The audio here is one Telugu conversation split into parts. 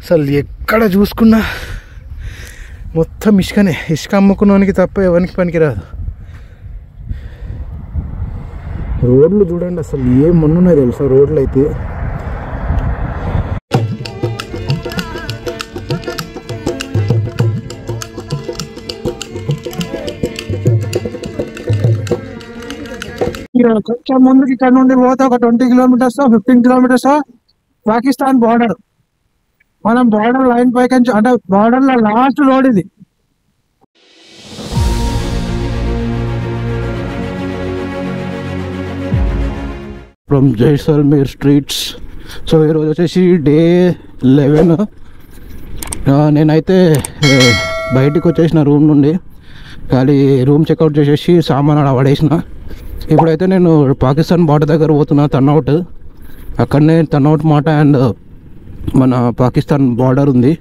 అసలు ఎక్కడ చూసుకున్నా మొత్తం ఇసుకనే. ఇసుక అమ్ముకున్నానికి తప్ప ఎవరికి పనికిరాదు. రోడ్లు చూడండి అసలు ఏం మొన్నున్నాయి తెలుసా రోడ్లు అయితే. కొంచెం ముందుకి ఇక్కడ నుండి పోతే ఒక 20 కిలోమీటర్స్ 15 కిలోమీటర్స్ పాకిస్తాన్ బార్డర్. మనం బార్డర్ లైన్ పైకి అంటే బార్డర్ లో లాస్ట్ రోడ్ ఇది. From Jaisalmer streets. సో ఈరోజు వచ్చేసి డే 11. నేనైతే బయటికి వచ్చేసిన రూమ్ నుండి, ఖాళీ రూమ్ చెక్అవుట్ చేసేసి సామాన్ అలా పడేసిన. ఇప్పుడైతే నేను పాకిస్తాన్ బార్డర్ దగ్గర పోతున్నా, తన్అవుట్. అక్కడనే తన్అవుట్ మాట అండ్ మన పాకిస్తాన్ బార్డర్ ఉంది.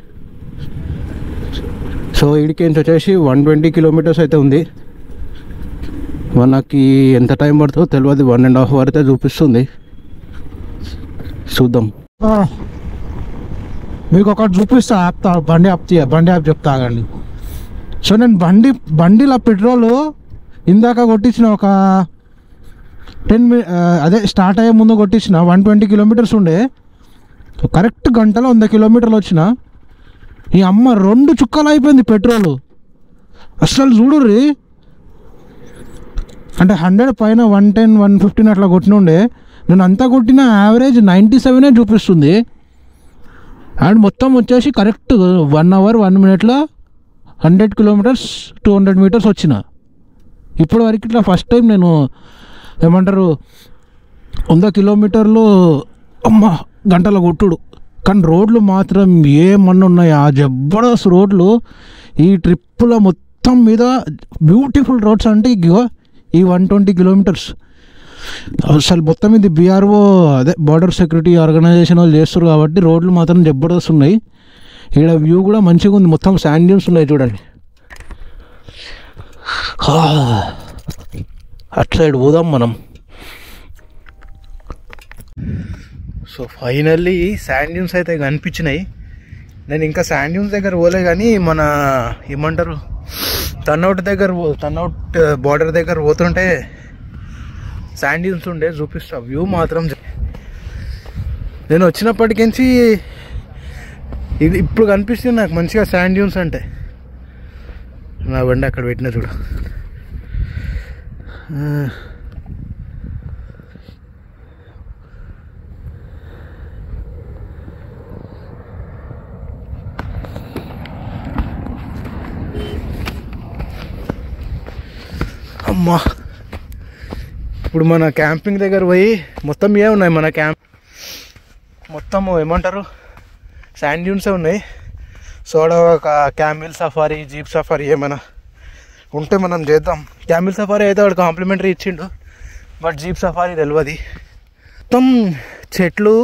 సో ఇడికి వచ్చేసి 120 కిలోమీటర్స్ అయితే ఉంది. మనకి ఎంత టైం పడుతుందో తెలియదు, 1.5 hours అయితే చూపిస్తుంది. చూద్దాం. మీకు ఒకటి చూపిస్తా, ఆపుతా. బండి ఆపు చెప్తా ఆగండి. సో నేను బండిలో పెట్రోల్ ఇందాక కొట్టించిన ఒక 10 అదే స్టార్ట్ అయ్యే ముందు కొట్టించిన 120 కిలోమీటర్స్ ఉండే. కరెక్ట్ గంటలో 100 కిలోమీటర్లు వచ్చిన. ఈ అమ్మ 2 చుక్కలు అయిపోయింది పెట్రోల్. అసలు చూడుర్రి, అంటే 100 పైన 110 115 అట్లా కొట్టినుండే. నేను అంతా కొట్టిన యావరేజ్ 97 చూపిస్తుంది. అండ్ మొత్తం వచ్చేసి correct 1 hour 1 minute 100 kilometres 200 meters వచ్చిన. ఇప్పటి వరకు ఇట్లా ఫస్ట్ టైం నేను ఏమంటారు 100 కిలోమీటర్లు అమ్మ గంటల కొట్టుడు. కానీ రోడ్లు మాత్రం ఏమన్నా ఉన్నాయి, ఆ జబర్దస్త్ రోడ్లు. ఈ ట్రిప్పుల మొత్తం మీద బ్యూటిఫుల్ రోడ్స్ అంటే ఈ 120 కిలోమీటర్స్ అసలు మొత్తం ఇది BRO అదే బార్డర్ సెక్యూరిటీ ఆర్గనైజేషన్ వాళ్ళు చేస్తారు కాబట్టి రోడ్లు మాత్రం జబర్దస్త్ ఉన్నాయి. ఇక్కడ వ్యూ కూడా మంచిగా ఉంది, మొత్తం శాండ్ డ్యూన్స్ ఉన్నాయి చూడండి. అటు సైడ్ పోదాం మనం. సో ఫైనల్లీ శాండ్ డ్యూన్స్ అయితే కనిపించినాయి. నేను ఇంకా శాండ్ డ్యూన్స్ దగ్గర పోలే, కానీ మన ఏమంటారు తన్అవుట్ బార్డర్ దగ్గర పోతుంటే శాండ్ డ్యూన్స్ ఉండే, చూపిస్తా. వ్యూ మాత్రం నేను వచ్చినప్పటికించి ఇది ఇప్పుడు కనిపిస్తుంది నాకు మంచిగా శాండ్ డ్యూన్స్ అంటే. నా బండి అక్కడ పెట్టిన చూడ. అమ్మా, ఇప్పుడు మన క్యాంపింగ్ దగ్గర పోయి మొత్తం ఉన్నాయి మన క్యాంప్ మొత్తం ఏమంటారు శాండ్ డ్యూన్సే ఉన్నాయి. సో ఒక క్యామిల్ సఫారీ, జీప్ సఫారీ ఏమైనా ఉంటే మనం చేద్దాం. క్యామిల్ సఫారీ అయితే వాడు కాంప్లిమెంటరీ ఇచ్చిండు, బట్ జీప్ సఫారీ తెలియదు. మొత్తం చెట్లు,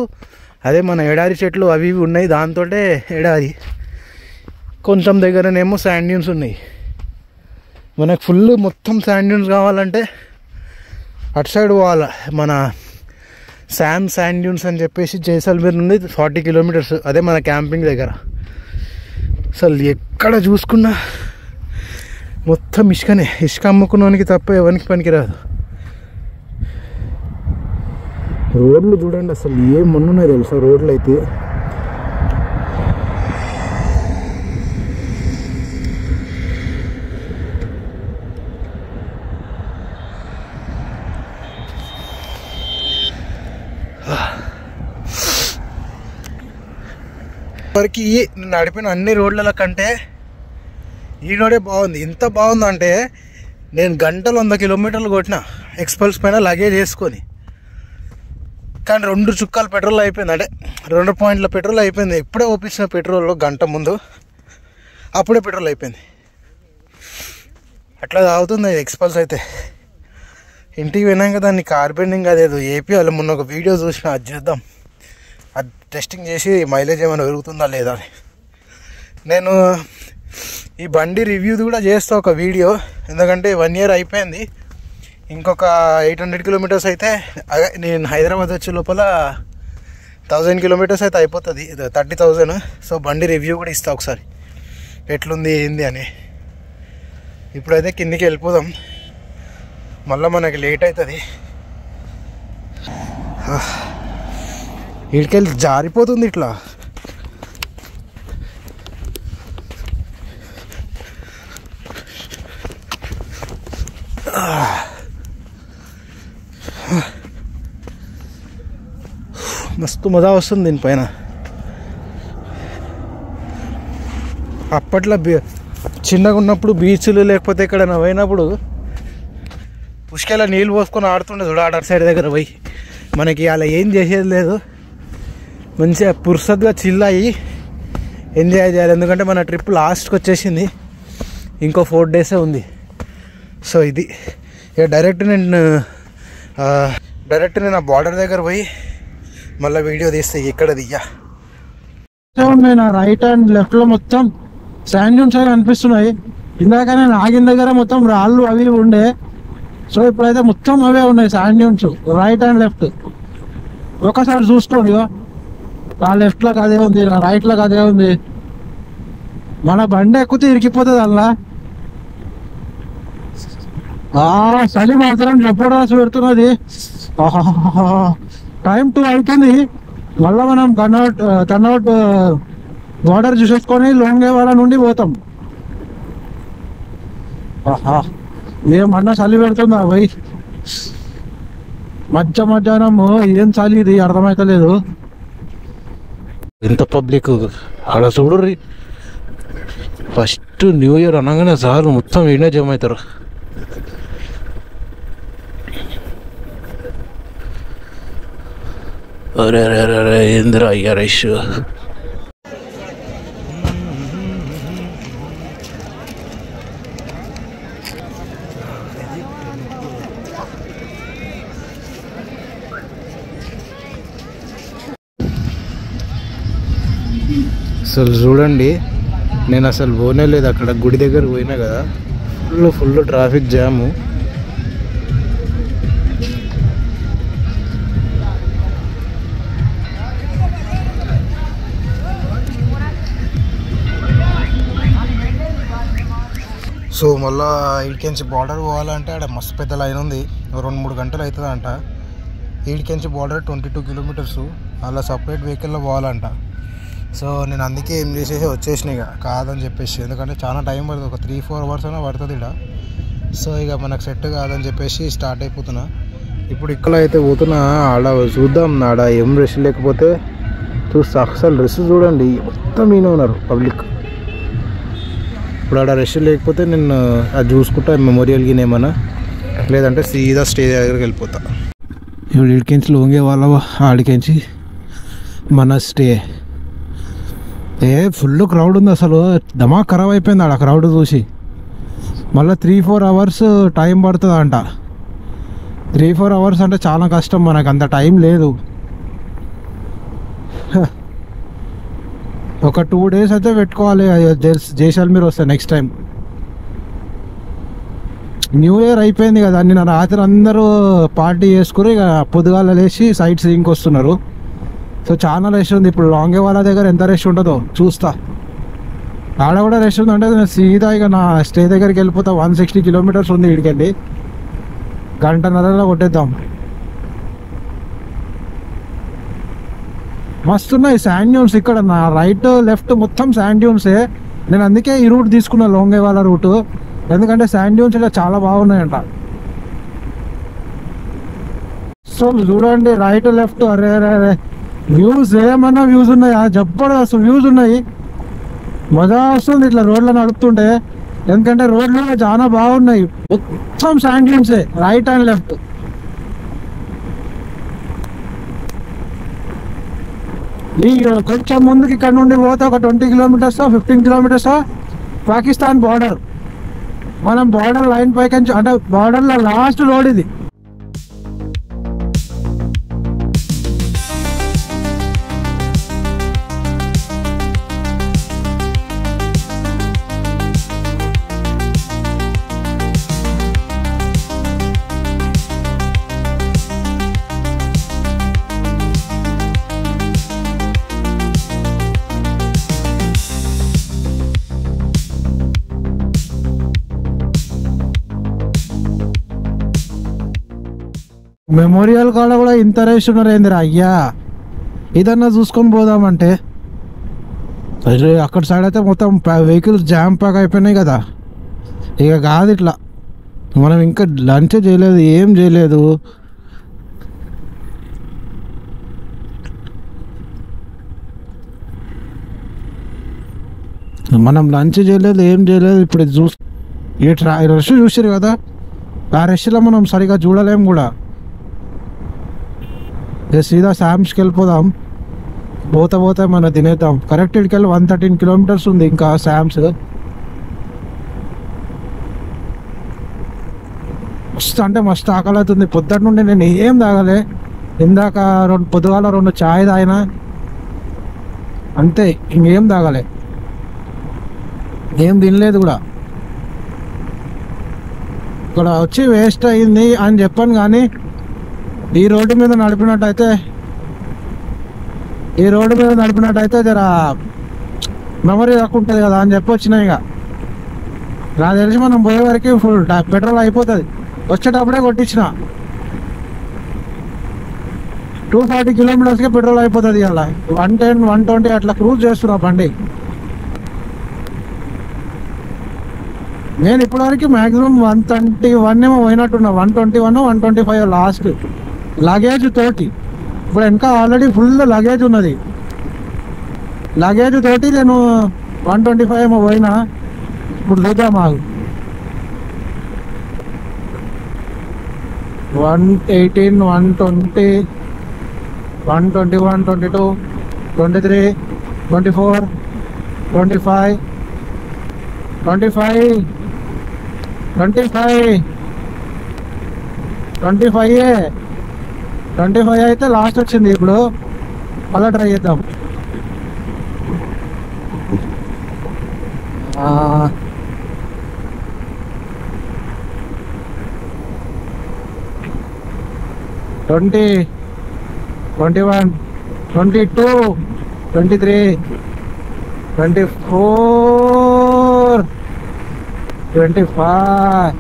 అదే మన ఎడారి చెట్లు అవి ఇవి ఉన్నాయి, దాంతో ఎడారి. కొంచెం దగ్గరనేమో శాండ్ డ్యూన్స్ ఉన్నాయి. మనకు ఫుల్ మొత్తం శాండ్ డ్యూన్స్ కావాలంటే అటు సైడ్ పోవాలి. మన శాండ్ డ్యూన్స్ అని చెప్పేసి జైసల్మేర్ నుండి 40 kilometers, అదే మన క్యాంపింగ్ దగ్గర. అసలు ఎక్కడ చూసుకున్నా మొత్తం ఇసుకనే. ఇసుక అమ్ముకున్నానికి తప్ప ఎవరికి పనికిరాదు. రోడ్లు చూడండి అసలు ఏం మొన్నున్నాయి తెలుసా రోడ్లు అయితే. వరకు నడిపిన అన్ని రోడ్ల కంటే ఈ రోడే బాగుంది. ఎంత బాగుందంటే నేను గంటలు 100 kilometers కొట్టిన ఎక్స్పల్స్ పైన లగేజ్ వేసుకొని. కానీ 2 చుక్కలు పెట్రోల్ అయిపోయింది, అంటే 2 points పెట్రోల్ అయిపోయింది. ఇప్పుడే ఓపించిన పెట్రోల్ గంట ముందు, అప్పుడే పెట్రోల్ అయిపోయింది. అట్లా తాగుతుంది ఎక్స్పల్స్ అయితే. ఇంటికి పోయినాక దాన్ని కార్బెండింగ్ అదేదో ఏపీ వాళ్ళు మొన్న ఒక వీడియో చూసిన, అది చేద్దాం. అది టెస్టింగ్ చేసి మైలేజ్ ఏమైనా పెరుగుతుందా లేదా అని. నేను ఈ బండి రివ్యూది కూడా చేస్తా ఒక వీడియో, ఎందుకంటే 1 year అయిపోయింది. ఇంకొక 800 kilometers అయితే నేను హైదరాబాద్ వచ్చే లోపల 1000 కిలోమీటర్స్ అయితే అయిపోతుంది, 30,000. సో బండి రివ్యూ కూడా ఇస్తా ఒకసారి ఎట్లుంది ఏంది అని. ఇప్పుడైతే కిందికి వెళ్ళిపోదాం, మళ్ళీ మనకి లేట్ అవుతుంది. ఇక్కడికెళ్ళి జారిపోతుంది ఇట్లా. మస్తు మజా వస్తుంది దీనిపైన. అప్పట్లో చిన్నగా ఉన్నప్పుడు బీచ్లు లేకపోతే ఎక్కడైనా పోయినప్పుడు పుష్కల నీళ్ళు పోసుకొని ఆడుతుండే చూడ, అటు సైడ్ దగ్గర పోయి. మనకి అలా ఏం చేసేది లేదు, మంచిగా పుర్సత్గా చిల్ అయ్యి ఎంజాయ్ చేయాలి. ఎందుకంటే మన ట్రిప్ లాస్ట్కి వచ్చేసింది, ఇంకో 4 డేసే ఉంది. సో ఇది ఇక డైరెక్ట్ నేను ఆ బార్డర్ దగ్గర పోయి మళ్ళీ వీడియో తీస్తే ఇక్కడ దియ్యా. నా రైట్ అండ్ లెఫ్ట్లో మొత్తం శాండ్ డ్యూన్స్ అవి కనిపిస్తున్నాయి. ఇందాక నేను ఆగిన దగ్గర మొత్తం రాళ్ళు అవి ఉండే, సో ఇప్పుడైతే మొత్తం అవే ఉన్నాయి sand dunes right and left. ఒకసారి చూసుకోండి, ఆ లెఫ్ట్లోకి అదే ఉంది, రైట్లోకి అదే ఉంది. మన బండి ఎక్కితే ఇరికిపోతుంది అలా. చలి మాత్రం జబర్దస్త్ పెడుతున్నది. టైం 2 అవుతుంది. మళ్ళీ మనం కన్వర్ట్ బార్డర్ చూసేసుకొని లోంగేవాడ నుండి పోతాం. ఏమన్నా చలి పెడుతుందా భయ్? మధ్యాహ్నం ఏం చలి ఇది అర్థమవుతలేదు. ఎంత పబ్లిక్ ఆడ చూడుర్రి. ఫస్ట్ న్యూ ఇయర్ అనగానే చాలు మొత్తం ఈయనే జమ అవుతారు. అరే అరే అరే అరే ఏందిరా అయ్యా రష్. అసలు చూడండి, నేను అసలు పోనే లేదు అక్కడ గుడి దగ్గర పోయినా కదా, ఫుల్ ట్రాఫిక్ జాము. సో మళ్ళీ ఈడికెంచి బార్డర్ పోవాలంటే ఆడ మస్తు పెద్ద లైన్ ఉంది, 2-3 గంటలు అవుతుంది అంట. ఈడికెంచి బార్డర్ 22 కిలోమీటర్స్, అలా సపరేట్ వెహికల్లో పోవాలంట. సో నేను అందుకే ఏం చేసేసి వచ్చేసిన ఇక కాదని చెప్పేసి, ఎందుకంటే చాలా టైం పడుతుంది, ఒక 3-4 అవర్స్ అయినా పడుతుంది ఇక్కడ. సో ఇక మనకు సెట్ కాదని చెప్పేసి స్టార్ట్ అయిపోతున్నా. ఇప్పుడు ఇక్కడ అయితే పోతున్నా, ఆడ చూద్దాం ఆడ ఏం రష్ లేకపోతే చూస్తా. అసలు రష్ చూడండి మొత్తం ఈయన ఉన్నారు పబ్లిక్. ఇప్పుడు ఆడ రష్ లేకపోతే నేను అది చూసుకుంటా మెమోరియల్కి ఏమన్నా, లేదంటే సీదా స్టేజ్ దగ్గరికి వెళ్ళిపోతా. ఇప్పుడు ఇడికించి లోంగే వాళ్ళ ఆడికించి మన స్టే ఫుల్ క్రౌడ్ ఉంది. అసలు దమా ఖరాబ్ అయిపోయింది ఆడ క్రౌడ్ చూసి. మళ్ళీ 3-4 అవర్స్ టైం పడుతుంది అంట. 3-4 అవర్స్ అంటే చాలా కష్టం, మనకు అంత టైం లేదు. ఒక 2 డేస్ అయితే పెట్టుకోవాలి జైసల్మీర్ వస్తే నెక్స్ట్ టైం. న్యూ ఇయర్ అయిపోయింది కదా, నిన్న రాత్రి అందరూ పార్టీ చేసుకుని ఇక పొద్దుగాల లేచి సైట్ సీయింగ్కి వస్తున్నారు. సో చాలా రష్ ఉంది. ఇప్పుడు లాంగేవాలా దగ్గర ఎంత రష్ ఉంటుందో చూస్తా. ఆడ కూడా రష్ ఉంది అంటే నేను సీదా ఇక నా స్టే దగ్గరికి వెళ్ళిపోతా. 160 కిలోమీటర్స్ ఉంది ఇక్కడికెళ్ళి, 1.5 గంటలో కొట్టేద్దాం. మస్తు ఉన్నాయి శాండ్ డ్యూన్స్ ఇక్కడ. నా రైట్ లెఫ్ట్ మొత్తం శాండ్ డ్యూన్సే. నేను అందుకే ఈ రూట్ తీసుకున్నా, లోంగేవాలా రూటు, ఎందుకంటే శాండ్ డ్యూన్స్ ఇలా చాలా బాగున్నాయంట. సో చూడండి రైట్ లెఫ్ట్, అరే అరే అరే వ్యూస్ ఏమన్నా వ్యూస్ ఉన్నాయా? జబర్దస్త్ వ్యూస్ ఉన్నాయి, మజా వస్తుంది ఇట్లా రోడ్లో నడుపుతుంటే. ఎందుకంటే రోడ్లు చాలా బాగున్నాయి, మొత్తం శాండ్ డ్యూన్సే రైట్ అండ్ లెఫ్ట్. ఈ కొంచెం ముందుకి ఇక్కడ నుండి పోతే ఒక 20 కిలోమీటర్స్ 15 కిలోమీటర్స్ పాకిస్తాన్ బార్డర్. మనం బార్డర్ లైన్ పైకి అంటే బార్డర్లో లాస్ట్ రోడ్ ఇది. మెమోరియల్ కాడ కూడా ఇంత రేస్ ఉన్నారు ఏందిరా అయ్యా. ఇదన్నా చూసుకొని పోదామంటే అరే అక్కడ సైడ్ అయితే మొత్తం వెహికల్స్ జామ్ ప్యాక్ అయిపోయినాయి కదా. ఇక కాదు ఇట్లా, మనం ఇంకా లంచ్ చేయలేదు, ఏం చేయలేదు. మనం లంచ్ చేయలేదు, ఏం చేయలేదు. ఇప్పుడు ఈ రష్ చూసారు కదా, ఆ రష్లో మనం సరిగా చూడలేము కూడా. సీదా శామ్స్కి వెళ్ళిపోదాం. పోతే మనం తినేద్దాం. కరెక్ట్ ఇక్కడికి వెళ్ళి 113 కిలోమీటర్స్ ఉంది ఇంకా శామ్స్. మస్తు అంటే మస్తు ఆకలి అవుతుంది. పొద్దుట నుండి నేను ఏం తాగలే. ఇందాక పొద్దుగాల 2 చాయ్ తాగినా అంతే, ఇంకేం తాగలే, ఏం తినలేదు కూడా. ఇక్కడ వచ్చి వేస్ట్ అయింది అని చెప్పాను, కానీ ఈ రోడ్డు మీద నడిపినట్టయితే జర మెమరీ తక్కువ ఉంటుంది కదా అని చెప్పి వచ్చినాయి. ఇక నాకు తెలిసి మనం పోయే వరకు ఫుల్ పెట్రోల్ అయిపోతుంది. వచ్చేటప్పుడే కొట్టించిన 240 కిలోమీటర్స్కే పెట్రోల్ అయిపోతుంది. అలా 110, 120 అట్లా క్రూజ్ చేస్తున్నా బండి. నేను ఇప్పటివరకు మ్యాక్సిమం 121 ఏమో పోయినట్టున్నా. 121, 125 లాస్ట్ లగేజ్ తోటి. ఇప్పుడు ఇంకా ఆల్రెడీ ఫుల్ లగేజ్ ఉన్నది. లగేజ్ తోటి నేను 125 ఏమో పోయినా. ఇప్పుడు చూద్దాం మాకు 118, 120, 121, 22, 23, 24, 25, 25, 25 అయితే లాస్ట్ వచ్చింది. ఇప్పుడు అలా ట్రై చేద్దాం. ట్వంటీ 21, 22, 23, 24, 25.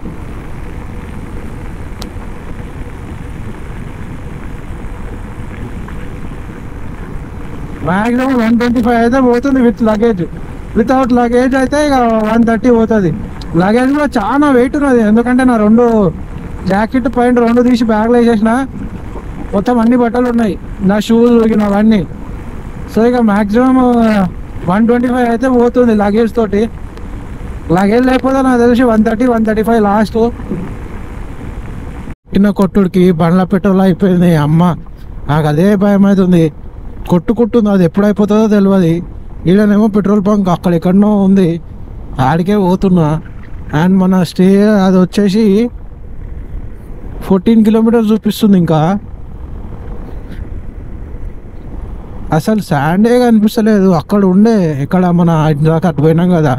మ్యాక్సిమం 125 అయితే పోతుంది విత్ లగేజ్. వితౌట్ లగేజ్ అయితే ఇక 130 పోతుంది. లగేజ్ కూడా చాలా వెయిట్ ఉన్నది, ఎందుకంటే నా 2 జాకెట్ పాయింట్ 2 తీసి బ్యాగ్లో వేసేసిన. మొత్తం అన్ని బట్టలు ఉన్నాయి, నా షూస్ అవన్నీ. సో ఇక మ్యాక్సిమం 125 అయితే పోతుంది లగేజ్ తోటి. లగేజ్ లేకపోతే నాకు తెలిసి 130, 135 లాస్ట్. చిన్న కొట్టుడికి బండ్ల పెట్రోల్ అయిపోయింది. అమ్మ నాకు అదే భయం అవుతుంది. కొట్టుకుంటుంది, అది ఎప్పుడు అయిపోతుందో తెలియదు. ఈడనేమో పెట్రోల్ బంక్ అక్కడ ఎక్కడనో ఉంది, ఆడికే పోతున్నా. అండ్ మన స్టే అది వచ్చేసి 14 కిలోమీటర్స్ చూపిస్తుంది. ఇంకా అసలు శాండే కనిపిస్తలేదు. అక్కడ ఉండే ఇక్కడ మన దాకా అటు పోయినాం కదా,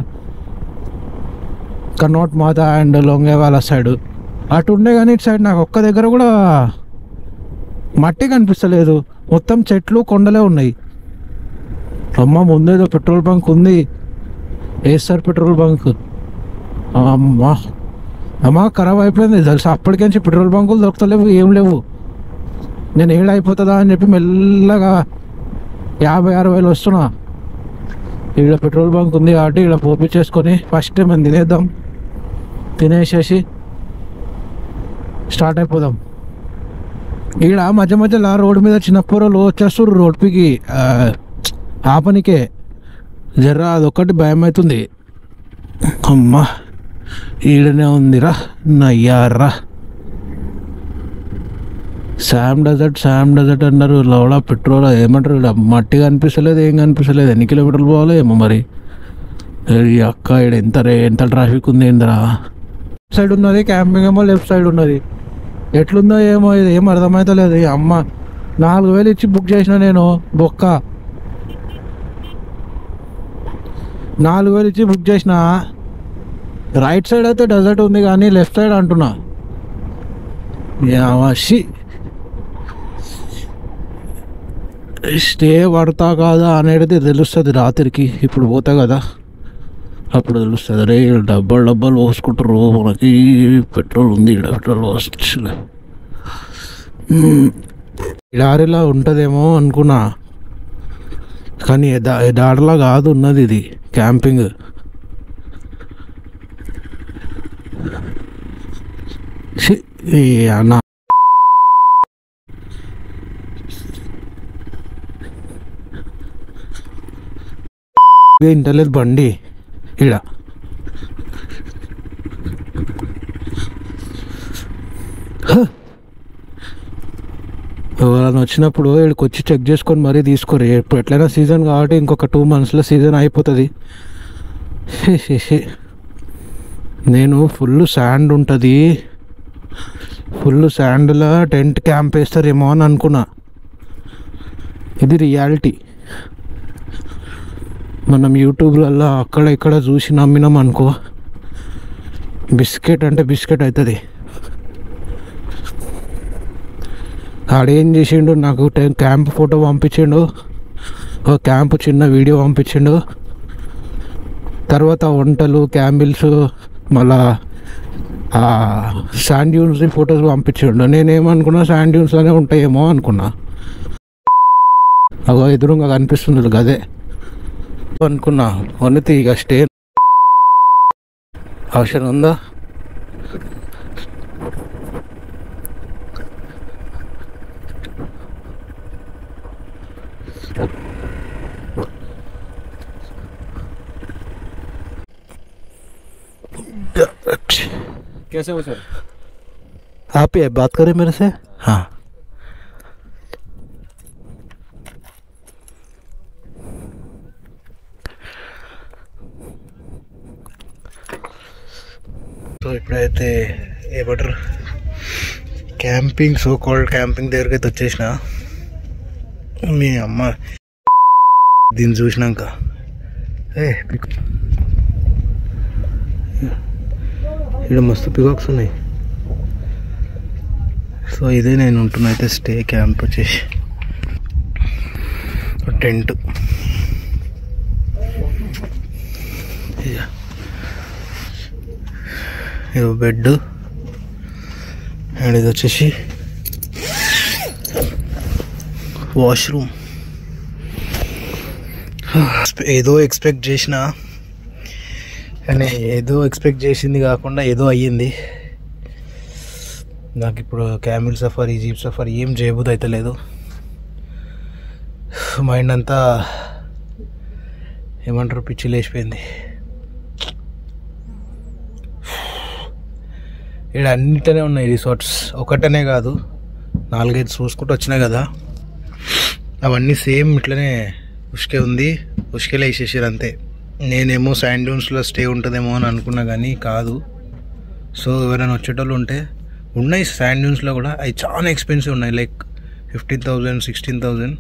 కన్నోట్ మాత అండ్ లొంగేవాల సైడ్ అటు ఉండే, కానీ ఇటు సైడ్ నాకు ఒక్క దగ్గర కూడా మట్టి కనిపిస్తలేదు. మొత్తం చెట్లు కొండలే ఉన్నాయి. అమ్మ ముందేదో పెట్రోల్ బంక్ ఉంది, ఏఎస్ఆర్ పెట్రోల్ బంక్. అమ్మ ఖరాబ్ అయిపోయింది తెలుసా. అప్పటికేంచి పెట్రోల్ బంకులు దొరుకుతలేవు, ఏం లేవు. నేను ఏడైపోతుందా అని చెప్పి మెల్లగా 50-60 వస్తున్నా. ఈడ పెట్రోల్ బంక్ ఉంది కాబట్టి ఈడ పోపించేసుకొని ఫస్ట్ మనం తినేద్దాం. తినేసేసి స్టార్ట్ అయిపోదాం. ఈడ మధ్య మధ్యలో రోడ్డు మీద చిన్న పొరలు వచ్చేస్తారు రోడ్డుకి ఆపనికే. జర్రా అదొక్కటి భయం అవుతుంది. అమ్మా ఈడనే ఉందిరా నయ్యారా. శామ్ డెజర్ట్ అన్నారు. లోడ పెట్రోల్ ఏమంటారు, మట్టి కనిపిస్తలేదు, ఏం కనిపిస్తలేదు. ఎన్ని కిలోమీటర్లు పోవాలో ఏమో మరి. అక్క ఇక్కడ ఎంత ట్రాఫిక్ ఉంది ఏందిరా. సైడ్ ఉన్నది క్యాంపింగ్ ఏమో లెఫ్ట్ సైడ్ ఉన్నది. ఎట్లుందో ఏమో ఇది ఏం అర్థమవుతలేదు. అమ్మ 4,000 ఇచ్చి బుక్ చేసిన నేను, బొక్క 4,000 ఇచ్చి బుక్ చేసిన. రైట్ సైడ్ అయితే డెజర్ట్ ఉంది కానీ లెఫ్ట్ సైడ్ అంటున్నా. స్టే పడతా కాదా అనేది తెలుస్తుంది రాత్రికి. ఇప్పుడు పోతా కదా అప్పుడు తెలుస్తుంది. అరే డబ్బాలు పోసుకుంటారు, మనకి పెట్రోల్ ఉంది ఇక్కడ, పెట్రోల్ పోసలే. ఎడారిలా ఉంటుందేమో అనుకున్నా, కానీ ఎడారిలా కాదు ఉన్నది ఇది క్యాంపింగ్. అన్న ఇంటలేదు బండి ఈడ. ఎవరైనా వచ్చినప్పుడు వీడికి వచ్చి చెక్ చేసుకొని మరీ తీసుకోరు. ఇప్పుడు ఎట్లయినా సీజన్ కాబట్టి ఇంకొక 2 monthsలో సీజన్ అయిపోతుంది. నేను ఫుల్ శాండ్ ఉంటుంది, ఫుల్ శాండ్లో టెంట్ క్యాంప్ వేస్తారేమో అని అనుకున్నా. ఇది రియాలిటీ. మనం యూట్యూబ్లలో అక్కడ ఇక్కడ చూసి నమ్మినాం అనుకో, బిస్కెట్ అంటే బిస్కెట్ అవుతుంది. ఆడేం చేసిండు, నాకు క్యాంప్ ఫోటో పంపించిండు, ఒక క్యాంప్ చిన్న వీడియో పంపించిండు, తర్వాత వంటలు క్యాంపిల్స్ మళ్ళా శాండ్ డ్యూన్స్ ఫొటోస్ పంపించిండు. నేనేమనుకున్నా శాండ్ డ్యూన్స్లోనే ఉంటాయేమో అనుకున్నా. అగో ఎదురుగా కనిపిస్తుంది గదే అనుకున్నా. వనితి ఇక స్టే అవసరం ఉందా? कैसे हो सर? आप ही बात करें मेरे से? हाँ. సో ఇప్పుడైతే ఏమంటారు క్యాంపింగ్, సో కాల్డ్ క్యాంపింగ్ దగ్గరికి అయితే వచ్చేసిన. మీ అమ్మ దీన్ని చూసినాక ఇక్కడ మస్తు పికాక్స్ ఉన్నాయి. సో ఇదే నేను ఉంటున్నా అయితే స్టే క్యాంప్ వచ్చేసి టెంట్. ఇది బెడ్ అండ్ ఇది వచ్చేసి వాష్రూమ్. ఏదో ఎక్స్పెక్ట్ చేసిన కానీ ఏదో ఎక్స్పెక్ట్ చేసింది కాకుండా ఏదో అయ్యింది. నాకు ఇప్పుడు క్యామిల్ సఫారీ, జీప్ సఫారీ ఏం చేయబుద్ధి అయితే లేదు. మైండ్ అంతా ఏమంటారు పిచ్చి లేచిపోయింది. ఇక్కడ అన్నిటనే ఉన్నాయి రిసార్ట్స్, ఒకటనే కాదు 4-5 చూసుకుంటూ వచ్చినాయి కదా. అవన్నీ సేమ్ ఇట్లనే ఉష్కే ఉంది, ఉష్కేలో వేసేసారు అంతే. నేనేమో శాండ్ డ్యూన్స్లో స్టే ఉంటుందేమో అని అనుకున్నా కానీ కాదు. సో ఎవరైనా వచ్చేటోళ్ళు ఉంటే ఉన్నాయి శాండ్ డ్యూన్స్లో కూడా, అవి చాలా ఎక్స్పెన్సివ్ ఉన్నాయి, లైక్ 15,000 16,000.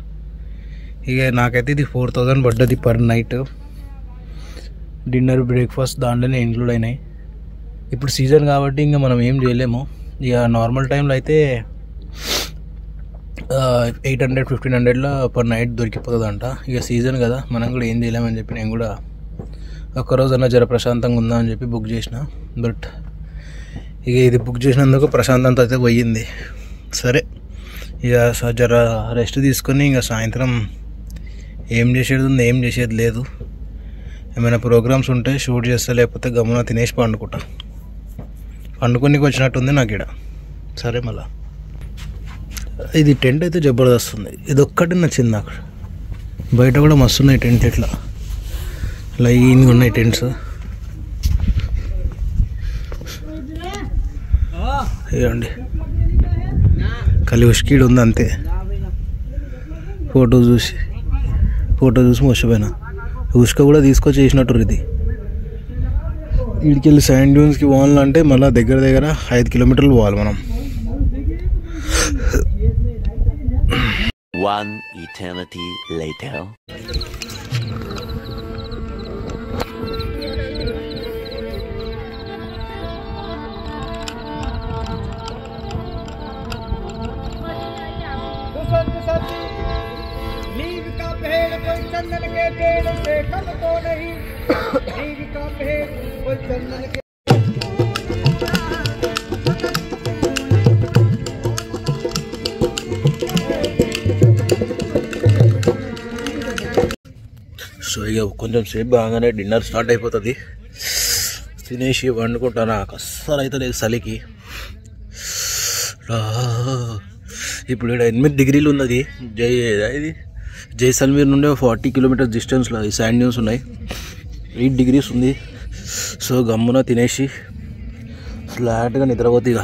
ఇక నాకైతే ఇది 4,000 పడ్డది పర్ నైట్. డిన్నర్ బ్రేక్ఫాస్ట్ దాంట్లోనే ఇంక్లూడ్ అయినాయి. ఇప్పుడు సీజన్ కాబట్టి ఇంకా మనం ఏం చేయలేము. ఇక నార్మల్ టైంలో అయితే 800-1500లో పర్ నైట్ దొరికిపోతుందంట. ఇక సీజన్ కదా, మనం కూడా ఏం చేయలేమని చెప్పి నేను కూడా ఒక్కరోజన్నా జర ప్రశాంతంగా ఉందా అని చెప్పి బుక్ చేసిన. బట్ ఇక ఇది బుక్ చేసినందుకు ప్రశాంతంతో అయితే పోయింది. సరే ఇక జర రెస్ట్ తీసుకొని ఇంకా సాయంత్రం ఏం చేసేది ఉంది, ఏం చేసేది లేదు. ఏమైనా ప్రోగ్రామ్స్ ఉంటే షూట్ చేస్తా, లేకపోతే గమ్మున తినేసి పండుకోనికి వచ్చినట్టుంది నాకు ఇక్కడ. సరే మళ్ళా ఇది టెంట్ అయితే జబర్దస్త్ ఉంది. ఇది ఒక్కటి నచ్చింది నాకు. బయట కూడా మస్తు ఉన్నాయి టెంట్, ఇట్లా లైన్గా ఉన్నాయి టెంట్స్. ఇవ్వండి ఖాళీ ఉష్కీడు ఉంది అంతే. ఫోటో చూసి మర్చిపోయినా. ఉష్క కూడా తీసుకొచ్చి చేసినట్టు ఇది. వీడికి వెళ్ళి శాండ్ డ్యూన్స్కి పోవాలంటే మళ్ళీ దగ్గర 5 కిలోమీటర్లు పోవాలి మనం. One eternity later. नीम का पेड़ कोई चंदन के पेड़ से कम तो नहीं, नीम का पेड़ कोई चंदन के సో ఇక కొంచెం సేపు కాగానే డిన్నర్ స్టార్ట్ అయిపోతుంది. తినేసి వండుకుంటా. నాకు అస్సలు అయితే లేదు చలికి. ఇప్పుడు ఇక్కడ 8 డిగ్రీలు ఉన్నది. ఇది జైసల్మీర్ నుండి 40 కిలోమీటర్స్ డిస్టెన్స్లో ఈ శాండ్ డ్యూన్స్ ఉన్నాయి. 8 డిగ్రీస్ ఉంది. సో గమ్మున తినేసి ఫ్లాట్గా నిద్రపోతే ఇక